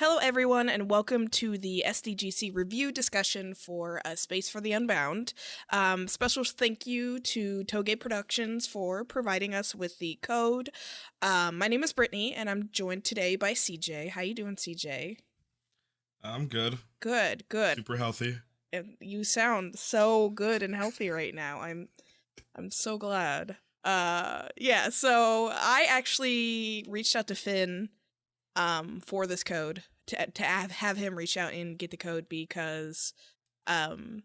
Hello, everyone, and welcome to the SDGC review discussion for A Space for the Unbound. Special thank you to Toge Productions for providing us with the code. My name is Brittany, and I'm joined today by CJ. How you doing, CJ? I'm good. Good, good. Super healthy. And you sound so good and healthy right now. I'm so glad. Yeah. So I actually reached out to Finn for this code to have him reach out and get the code because um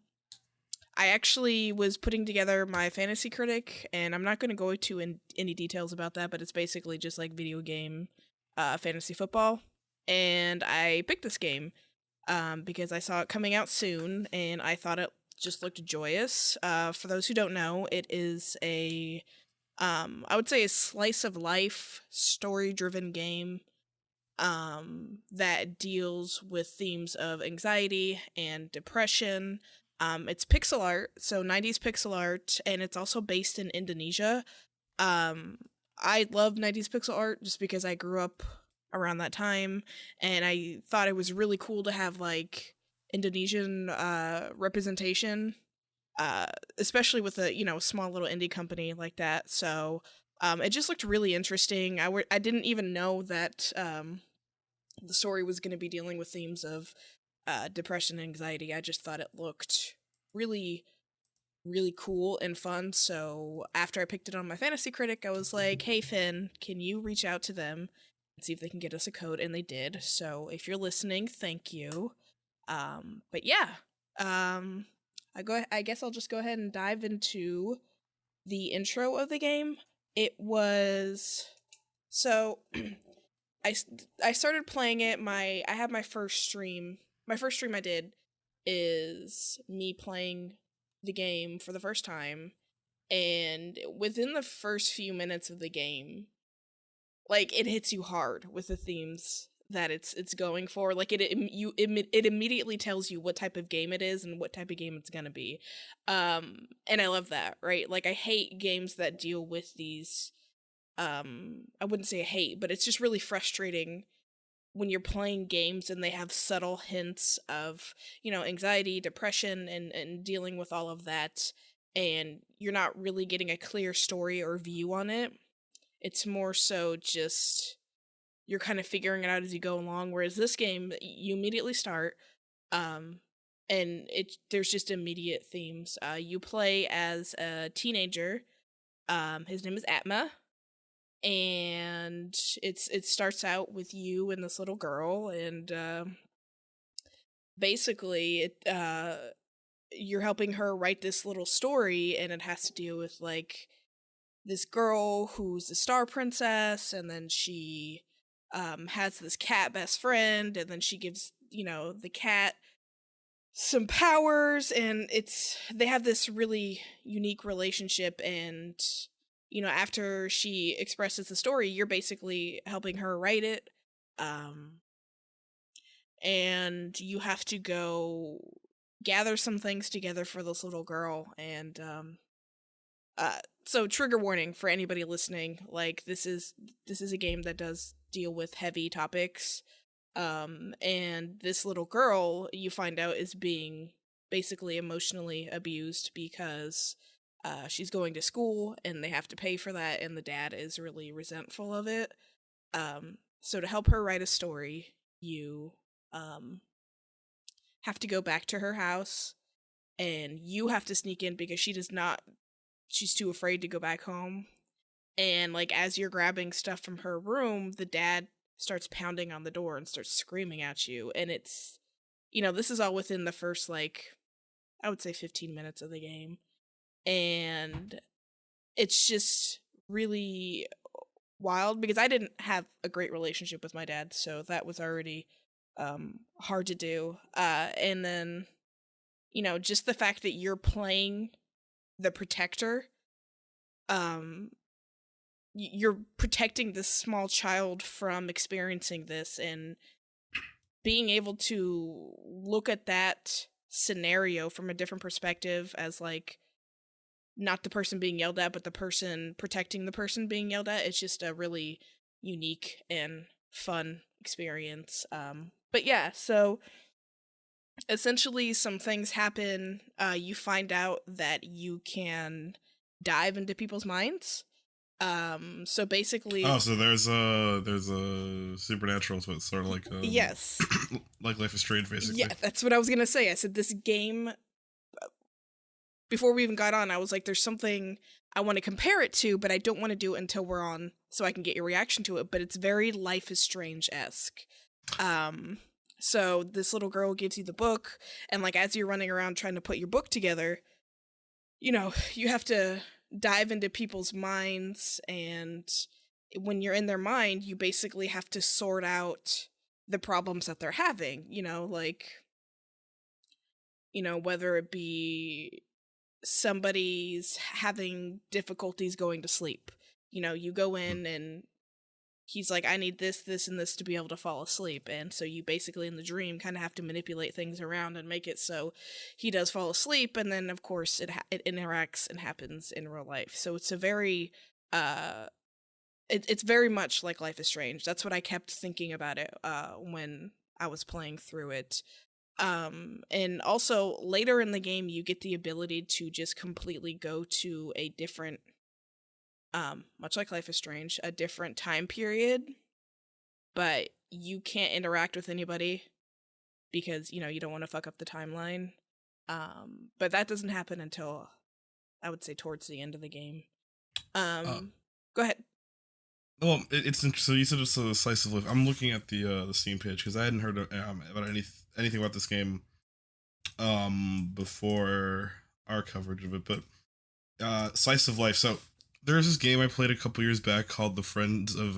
I actually was putting together my fantasy critic, and I'm not going to go into any details about that, but it's basically just like video game fantasy football. And I picked this game because I saw it coming out soon and I thought it just looked joyous. For those who don't know, it is I would say a slice of life story driven game that deals with themes of anxiety and depression. It's pixel art, so 90s pixel art, and it's also based in Indonesia. Um, I love 90s pixel art just because I grew up around that time, and I thought it was really cool to have like Indonesian representation, especially with a small little indie company like that. So it just looked really interesting. I didn't even know that the story was going to be dealing with themes of depression and anxiety. I just thought it looked really, really cool and fun. So after I picked it on my fantasy critic, I was like, hey, Finn, can you reach out to them and see if they can get us a code? And they did. So if you're listening, thank you. But yeah, I guess I'll just go ahead and dive into the intro of the game. It was so I started playing it. I had my first stream. My first stream I did is me playing the game for the first time, and within the first few minutes of the game, like it hits you hard with the themes that it's going for. Like it immediately tells you what type of game it is and what type of game it's gonna be, and I love that. Right, like I hate games that deal with these I wouldn't say hate, but it's just really frustrating when you're playing games and they have subtle hints of, anxiety, depression, and dealing with all of that, and you're not really getting a clear story or view on it. It's more so just you're kind of figuring it out as you go along, whereas this game, you immediately start, um, and there's just immediate themes. You play as a teenager. His name is Atma, and it starts out with you and this little girl, and basically you're helping her write this little story, and it has to deal with like this girl who's a star princess, and then she has this cat best friend, and then she gives the cat some powers, and they have this really unique relationship. And after she expresses the story, you're basically helping her write it, um and you have to go gather some things together for this little girl. And so trigger warning for anybody listening, like this is a game that does deal with heavy topics. And this little girl, you find out, is being basically emotionally abused because she's going to school and they have to pay for that, and the dad is really resentful of it. So to help her write a story, you have to go back to her house, and you have to sneak in because she's too afraid to go back home. And like as you're grabbing stuff from her room, the dad starts pounding on the door and starts screaming at you. And this is all within the first, like, I would say 15 minutes of the game. And it's just really wild because I didn't have a great relationship with my dad, so that was already hard to do. And then, just the fact that you're playing the protector, um, you're protecting this small child from experiencing this, and being able to look at that scenario from a different perspective as like not the person being yelled at, but the person protecting the person being yelled at. It's just a really unique and fun experience. But yeah, so essentially some things happen. You find out that you can dive into people's minds. So basically, Oh, so there's a supernatural, so it's sort of like yes. like Life is Strange, Yeah, basically. that's what I was gonna say. I said this game, before we even got on, I was like, there's something I want to compare it to, but I don't want to do it until we're on so I can get your reaction to it. But it's very Life is Strange-esque. Um, so this little girl gives you the book, and like as you're running around trying to put your book together, you have to dive into people's minds, and when you're in their mind, you basically have to sort out the problems that they're having, whether it be somebody's having difficulties going to sleep. You go in and he's like, I need this, this, and this to be able to fall asleep. And so you basically in the dream kind of have to manipulate things around and make it so he does fall asleep. And then of course it interacts and happens in real life. So it's a very, it's very much like Life is Strange. That's what I kept thinking about it when I was playing through it. And also later in the game, you get the ability to just completely go to a different, much like Life is Strange, a different time period, but you can't interact with anybody because, you don't want to fuck up the timeline. But that doesn't happen until, I would say, towards the end of the game. Uh, Go ahead. well, it's so you said it's a slice of life. I'm looking at the Steam page because I hadn't heard about anything about this game before our coverage of it, but slice of life. So there's this game I played a couple years back called The Friends of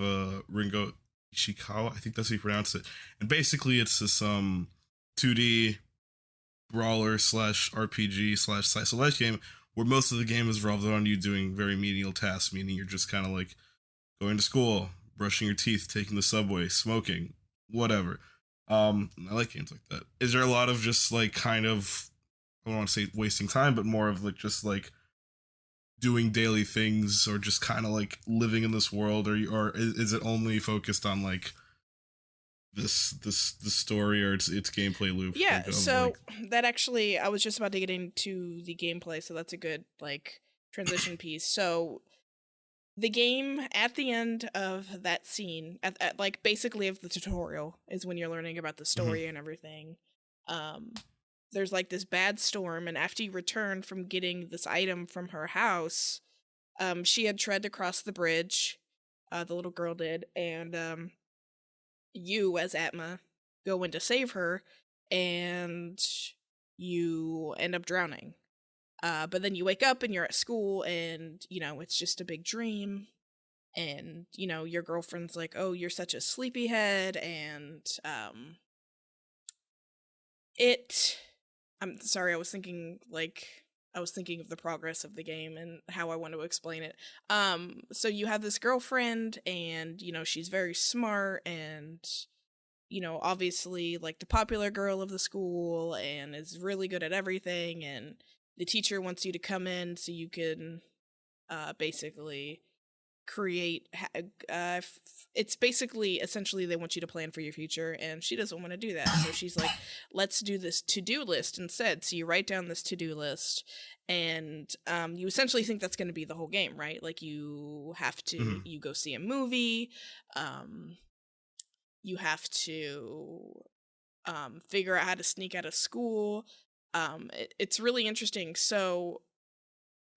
Ringo Ishikawa. I think that's how you pronounce it. And basically, it's this 2D brawler slash RPG slash slice of life game where most of the game is revolved around you doing very menial tasks, meaning you're just kind of like going to school, brushing your teeth, taking the subway, smoking, whatever. I like games like that. Is there a lot of just like kind of, I don't want to say wasting time, but more of like just like doing daily things or just kind of like living in this world, or is it only focused on like this story or its gameplay loop? Yeah, Like so like that actually, I was just about to get into the gameplay, so that's a good, transition piece. So the game at the end of that scene, at like basically of the tutorial, is when you're learning about the mhm. story and everything. Um, there's like this bad storm, and after you return from getting this item from her house, she had tried to cross the bridge. The little girl did, and you as Atma go in to save her, and you end up drowning. But then you wake up and you're at school, and it's just a big dream. And your girlfriend's like, "Oh, you're such a sleepyhead," and it. I'm sorry, I was thinking of the progress of the game and how I want to explain it. So you have this girlfriend, and she's very smart, and obviously like the popular girl of the school, and is really good at everything. And the teacher wants you to come in so you can basically create it's basically essentially they want you to plan for your future, and she doesn't want to do that, so she's like, let's do this to-do list instead. So you write down this to-do list, and you essentially think that's going to be the whole game, right? Like you have to Mhm. you go see a movie, you have to figure out how to sneak out of school. It's really interesting. So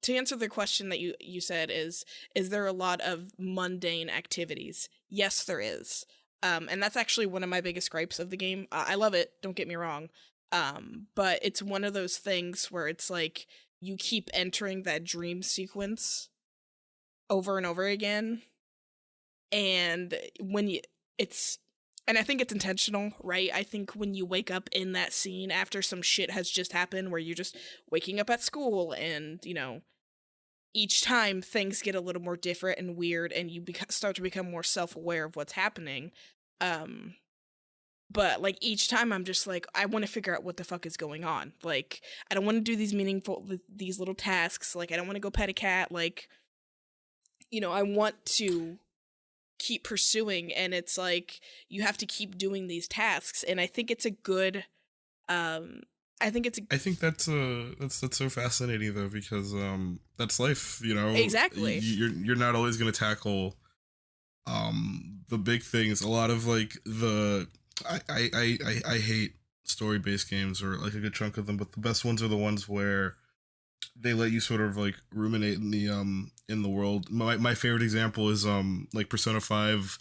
to answer the question that you said, is there a lot of mundane activities? Yes, there is. And that's actually one of my biggest gripes of the game. I love it, don't get me wrong. But it's one of those things where it's like you keep entering that dream sequence over and over again, and when you it's and I think it's intentional, right? I think when you wake up in that scene after some shit has just happened, where you're just waking up at school, and each time things get a little more different and weird, and you start to become more self-aware of what's happening. um but like each time I'm just like, I want to figure out what the fuck is going on. Like I don't want to do these little tasks. Like I don't want to go pet a cat. Like I want to keep pursuing, and it's like you have to keep doing these tasks, and I think it's a good I think that's so fascinating though, because that's life, you know. exactly. You're not always going to tackle the big things. A lot of like I hate story based games, or like a good chunk of them, but the best ones are the ones where they let you sort of like ruminate in the world. My favorite example is like Persona 5.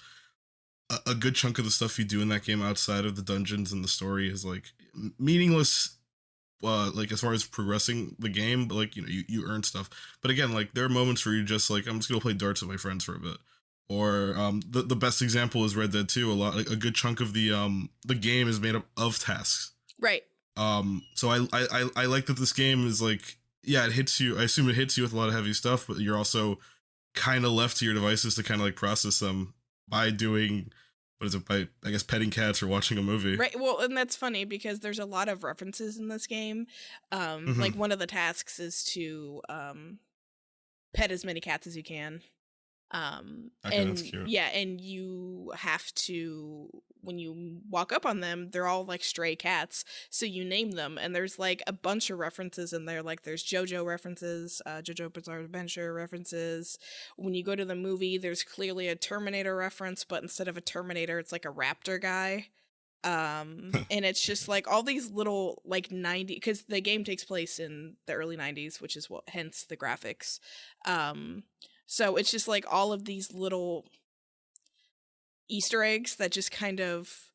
A good chunk of the stuff you do in that game outside of the dungeons and the story is like meaningless, like as far as progressing the game, but like, you know, you earn stuff. But again, like there are moments where you just like, I'm just gonna play darts with my friends for a bit. Or the best example is Red Dead 2. A good chunk of the game is made up of tasks. Right. So I like that this game is like, yeah, it hits you. I assume it hits you with a lot of heavy stuff, but you're also kind of left to your devices to kind of like process them by doing, what is it, by, I guess, petting cats or watching a movie. Right. Well, and that's funny because there's a lot of references in this game. Like one of the tasks is to pet as many cats as you can. Okay, And that's cute. yeah, and you have to, when you walk up on them, they're all like stray cats, so you name them, and there's like a bunch of references in there. Like there's JoJo references, JoJo Bizarre Adventure references. When you go to the movie, there's clearly a Terminator reference, but instead of a Terminator, it's like a raptor guy. And it's just like all these little like 90, because the game takes place in the early 90s, which is what, hence the graphics. So it's just like all of these little Easter eggs that just kind of,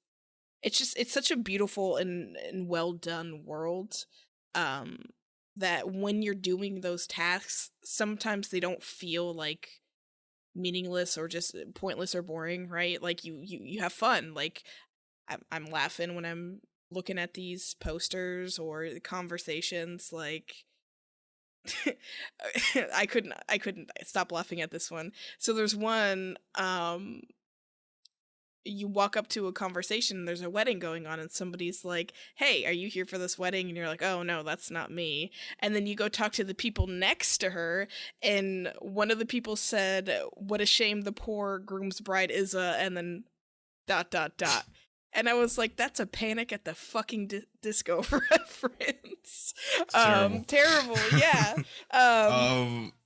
it's such a beautiful and well done world, that when you're doing those tasks, sometimes they don't feel like meaningless or just pointless or boring, right? Like you have fun. Like I'm laughing when I'm looking at these posters or the conversations, like I couldn't stop laughing at this one. So there's one, you walk up to a conversation and there's a wedding going on and somebody's like, "Hey, are you here for this wedding?" And you're like, "Oh no, that's not me." And then you go talk to the people next to her, and one of the people said, "What a shame the poor groom's bride is a," and then ... And I was like, that's a Panic at the fucking disco reference. Terrible, yeah.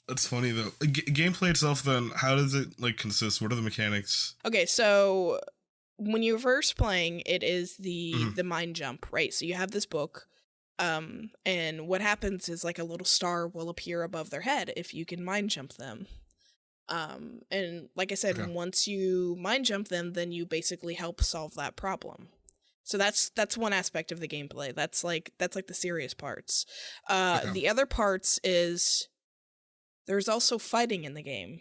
That's funny though. Gameplay itself, then, how does it like consist? What are the mechanics? Okay, so when you're first playing, it is the mind jump, right? So you have this book, and what happens is like a little star will appear above their head if you can mind jump them. And like I said, once you mind jump them, then you basically help solve that problem. So that's one aspect of the gameplay. That's like the serious parts. The other parts is there's also fighting in the game.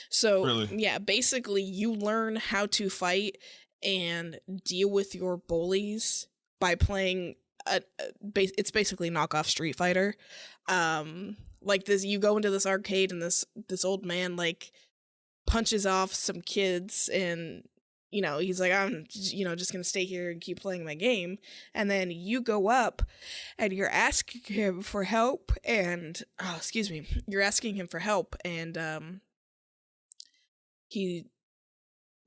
So really? Yeah, basically you learn how to fight and deal with your bullies by playing it's basically knockoff Street Fighter. Like this, you go into this arcade and this old man like punches off some kids, and you know he's like, I'm just gonna stay here and keep playing my game. And then you go up and you're asking him for help, and you're asking him for help, and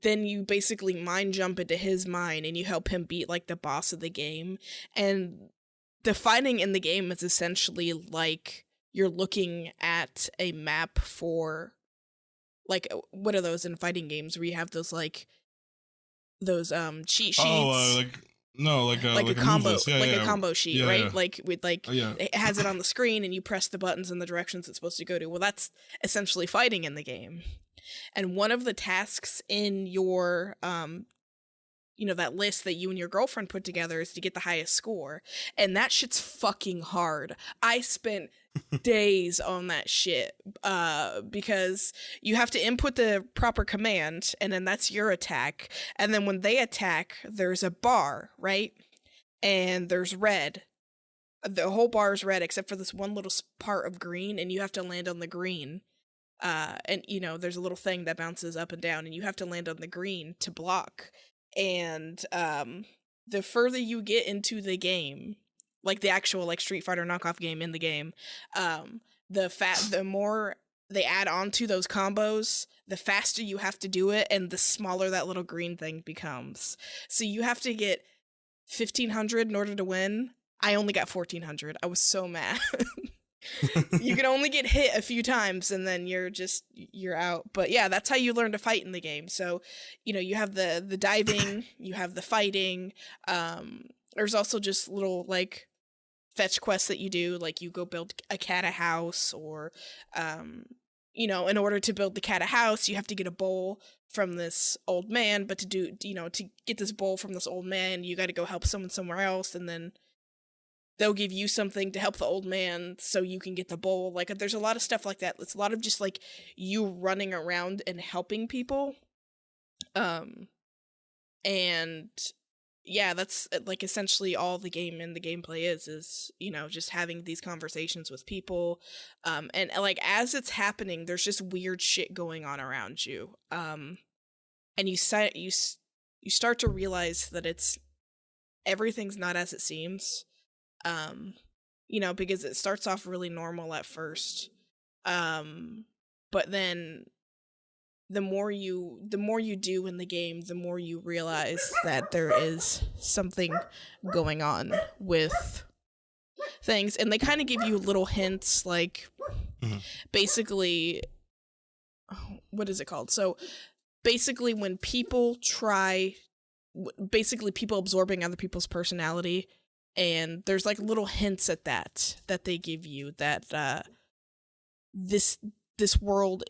then you basically mind jump into his mind and you help him beat like the boss of the game. And the fighting in the game is essentially like you're looking at a map for, like, what are those in fighting games where you have those like those cheat sheets? Oh, like a combo, a combo sheet, right? Yeah. Like with like yeah. It has it on the screen and you press the buttons in the directions it's supposed to go to. Well, that's essentially fighting in the game. And one of the tasks in your that list that you and your girlfriend put together is to get the highest score. And that shit's fucking hard. I spent days on that shit because you have to input the proper command, and then that's your attack. And then when they attack, there's a bar, right? And there's red. The whole bar is red except for this one little part of green, and you have to land on the green. And there's a little thing that bounces up and down, and you have to land on the green to block. And the further you get into the game, like the actual like Street Fighter knockoff game in the game, the more they add on to those combos, the faster you have to do it and the smaller that little green thing becomes. So you have to get 1500 in order to win. I only got 1400. I was so mad. You can only get hit a few times and then you're out. But yeah, that's how you learn to fight in the game. So, you have the diving, you have the fighting. There's also just little like fetch quests that you do, like you go build a cat a house, or in order to build the cat a house, you have to get a bowl from this old man, but to get this bowl from this old man, you got to go help someone somewhere else, and then they'll give you something to help the old man so you can get the bowl. Like, there's a lot of stuff like that. It's a lot of just like you running around and helping people. And yeah, that's like essentially all the game and the gameplay is just having these conversations with people. And like as it's happening, there's just weird shit going on around you. And you start to realize that everything's not as it seems. Because it starts off really normal at first. But then the more you do in the game, the more you realize that there is something going on with things. And they kind of give you little hints, like basically, what is it called? So basically when people people absorbing other people's personality, and there's like little hints at that they give you, that this world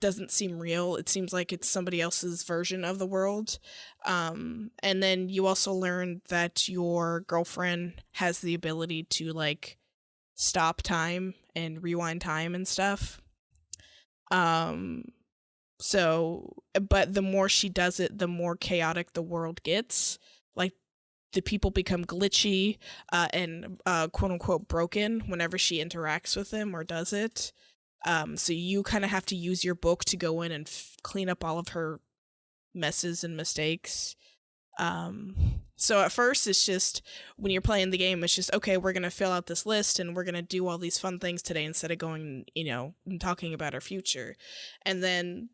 doesn't seem real. It seems like it's somebody else's version of the world. And then you also learn that your girlfriend has the ability to like stop time and rewind time and stuff. So, but the more she does it, the more chaotic the world gets. Like, the people become glitchy and quote unquote broken whenever she interacts with them or does it. So you kind of have to use your book to go in and clean up all of her messes and mistakes. So at first it's just, when you're playing the game, it's just, okay, we're going to fill out this list and we're going to do all these fun things today instead of going, and talking about our future. And then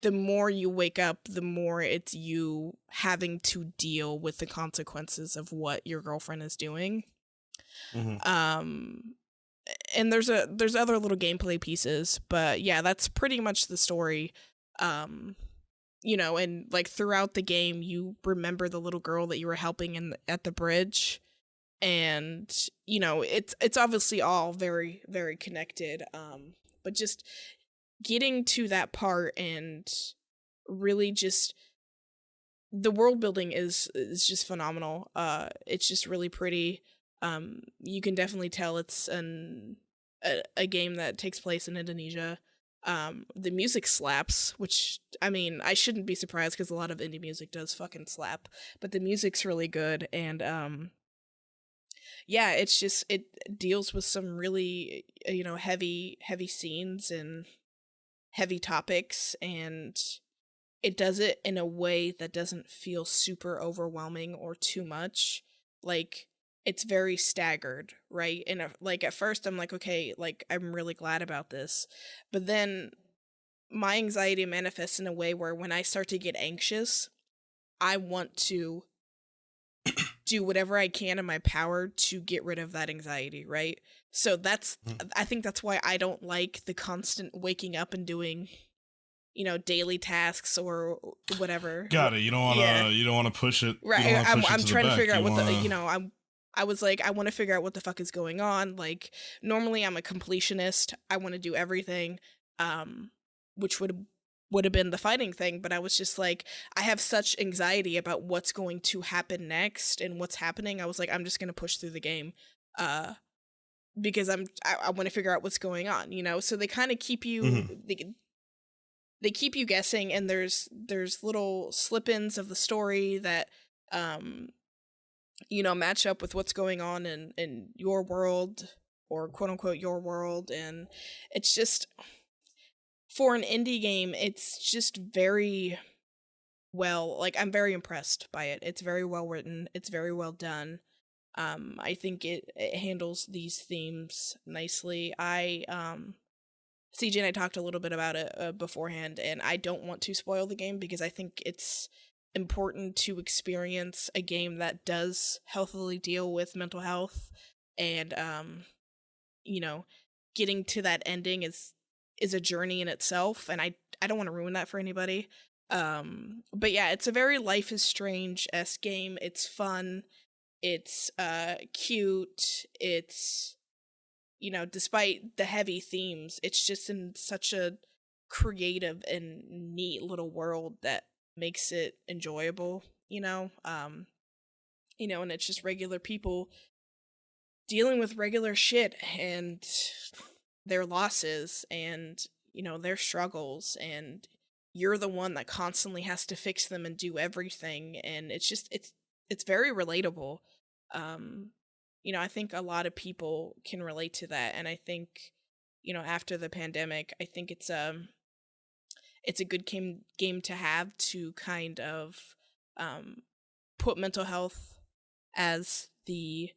the more you wake up, the more it's you having to deal with the consequences of what your girlfriend is doing. And there's other little gameplay pieces, but yeah, that's pretty much the story. And like throughout the game, you remember the little girl that you were helping at the bridge, and it's obviously all very, very connected. But just getting to that part and really just the world building is just phenomenal. It's just really pretty. You can definitely tell it's a game that takes place in Indonesia. The music slaps, which, I mean, I shouldn't be surprised because a lot of indie music does fucking slap, but the music's really good. And yeah, it's just, it deals with some really heavy scenes and heavy topics, and it does it in a way that doesn't feel super overwhelming or too much. Like, it's very staggered, right? And like at first I'm like, okay, like I'm really glad about this, but then my anxiety manifests in a way where when I start to get anxious, I want to do whatever I can in my power to get rid of that anxiety, right? So I think that's why I don't like the constant waking up and doing daily tasks or whatever. Got it. You don't want to push it, right? I'm trying to figure out what I was like, I want to figure out what the fuck is going on. Like, normally I'm a completionist. I want to do everything, which would have been the fighting thing. But I was just like, I have such anxiety about what's going to happen next and what's happening. I was like, I'm just going to push through the game, because I want to figure out what's going on, So they kind of keep you, they keep you guessing, and there's little slip-ins of the story that, match up with what's going on in your world, or quote unquote your world. And it's just, for an indie game, it's just very well, like, I'm very impressed by it. It's very well written. It's very well done. I think it handles these themes nicely. I CJ and I talked a little bit about it beforehand, and I don't want to spoil the game because I think it's important to experience a game that does healthily deal with mental health, and you know, getting to that ending is a journey in itself, and I don't want to ruin that for anybody. But yeah, it's a very Life is Strange-esque game. It's fun. It's cute. It's, despite the heavy themes, it's just in such a creative and neat little world that makes it enjoyable. And it's just regular people dealing with regular shit and their losses and, their struggles, and you're the one that constantly has to fix them and do everything, and it's very relatable. um I think a lot of people can relate to that, and I think, after the pandemic, I think it's a good game to have to kind of um put mental health as the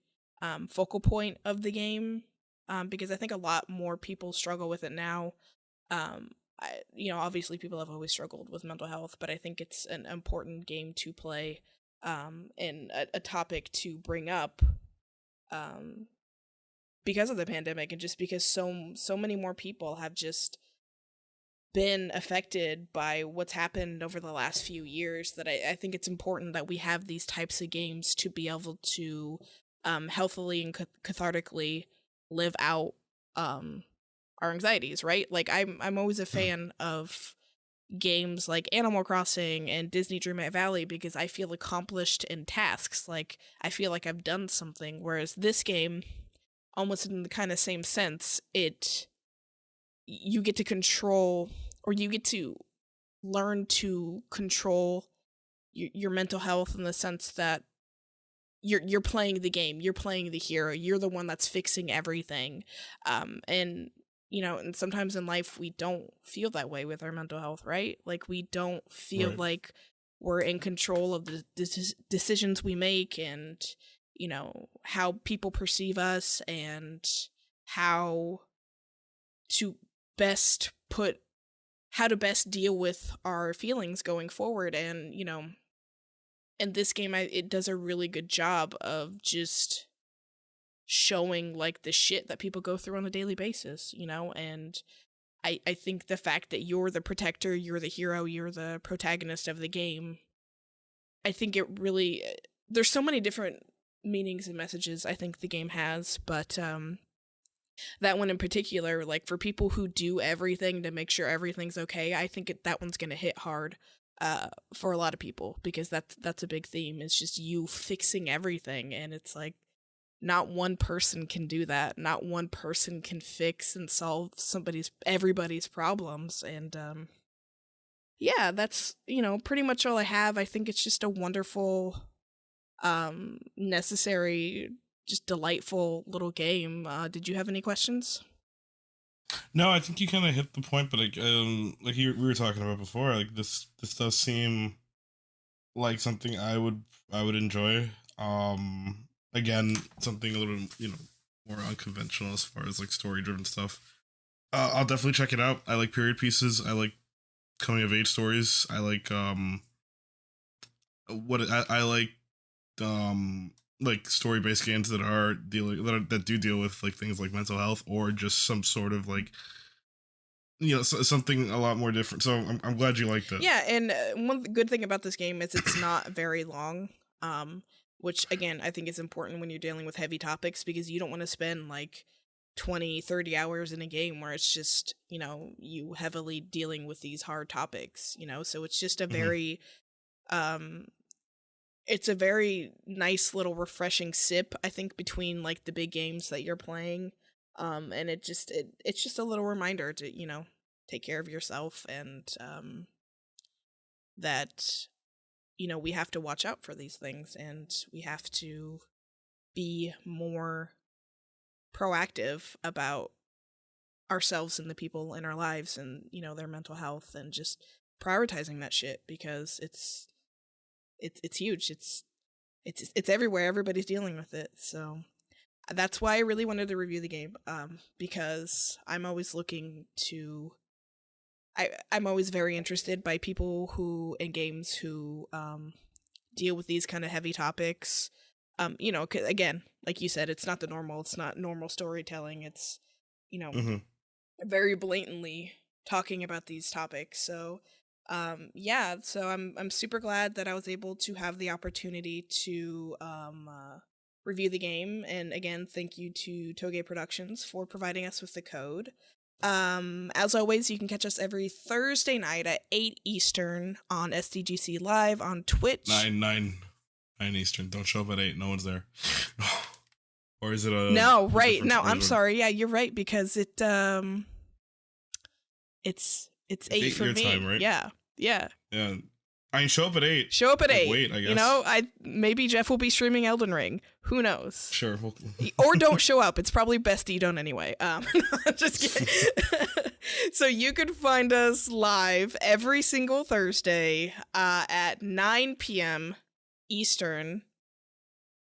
focal point of the game, because I think a lot more people struggle with it now. Obviously people have always struggled with mental health, but I think it's an important game to play, and a topic to bring up, um, because of the pandemic, and just because so many more people have just been affected by what's happened over the last few years, that I think it's important that we have these types of games to be able to healthily and cathartically live out our anxieties, right? Like I'm always a fan of games like Animal Crossing and Disney Dreamlight Valley because I feel accomplished in tasks. Like I feel like I've done something, whereas this game, almost in the kind of same sense, you get to control, or you get to learn to control your mental health, in the sense that you're playing the game, you're playing the hero, you're the one that's fixing everything. And and sometimes in life we don't feel that way with our mental health, right? Like we don't feel Right. like we're in control of the decisions we make, and how people perceive us, and how to best put how to best deal with our feelings going forward. And in this game, it does a really good job of just showing like the shit that people go through on a daily basis, and I think the fact that you're the protector, you're the hero, you're the protagonist of the game, I think it really, there's so many different meanings and messages I think the game has, but that one in particular, like for people who do everything to make sure everything's okay, I think that one's gonna hit hard for a lot of people, because that's a big theme. It's just you fixing everything, and it's like not one person can do that. Not one person can fix and solve everybody's problems. And yeah, that's pretty much all I have. I think it's just a wonderful, necessary, just delightful little game. Did you have any questions? No, I think you kind of hit the point, but we were talking about before, like this does seem like something I would enjoy. Again, something a little more unconventional as far as like story driven stuff. I'll definitely check it out. I like period pieces. I like coming of age stories. I like I like story based games that are that do deal with like things like mental health, or just some sort of like something a lot more different. So I'm glad you liked it. Yeah, and one good thing about this game is it's not very long, which again I think is important when you're dealing with heavy topics, because you don't want to spend like 20-30 hours in a game where it's just you heavily dealing with these hard topics. So it's just a very it's a very nice little refreshing sip, I think, between like the big games that you're playing. And it's just a little reminder to take care of yourself, and that we have to watch out for these things, and we have to be more proactive about ourselves and the people in our lives, and their mental health, and just prioritizing that shit, because it's huge. It's everywhere. Everybody's dealing with it. So that's why I really wanted to review the game, because I'm always looking to. I'm always very interested by people who in games who deal with these kind of heavy topics. You know, again, like you said, it's not normal storytelling. It's, you know, Mm-hmm. very blatantly talking about these topics. So, yeah, so I'm super glad that I was able to have the opportunity to review the game. And again, thank you to Toge Productions for providing us with the code. As always, you can catch us every Thursday night at 8 Eastern on SDGC Live on Twitch. 9 Eastern. Don't show up at 8. No one's there. Or is it a No, right. No, time I'm zone? sorry. Yeah, you're right, because it's 8 for your me. time, right? Yeah. Yeah. I mean, show up at 8. Show up at 8. Wait, I guess. You know, maybe Jeff will be streaming Elden Ring. Who knows? Sure. Or don't show up. It's probably best you don't anyway. Just kidding. So you can find us live every single Thursday at 9 p.m. Eastern.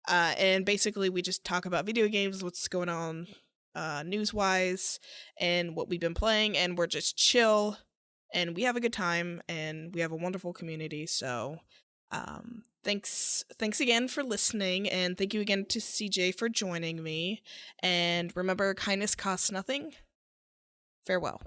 And basically we just talk about video games, what's going on news-wise, and what we've been playing, and we're just chill. And we have a good time, and we have a wonderful community. So, thanks again for listening, and thank you again to CJ for joining me. And remember, kindness costs nothing. Farewell.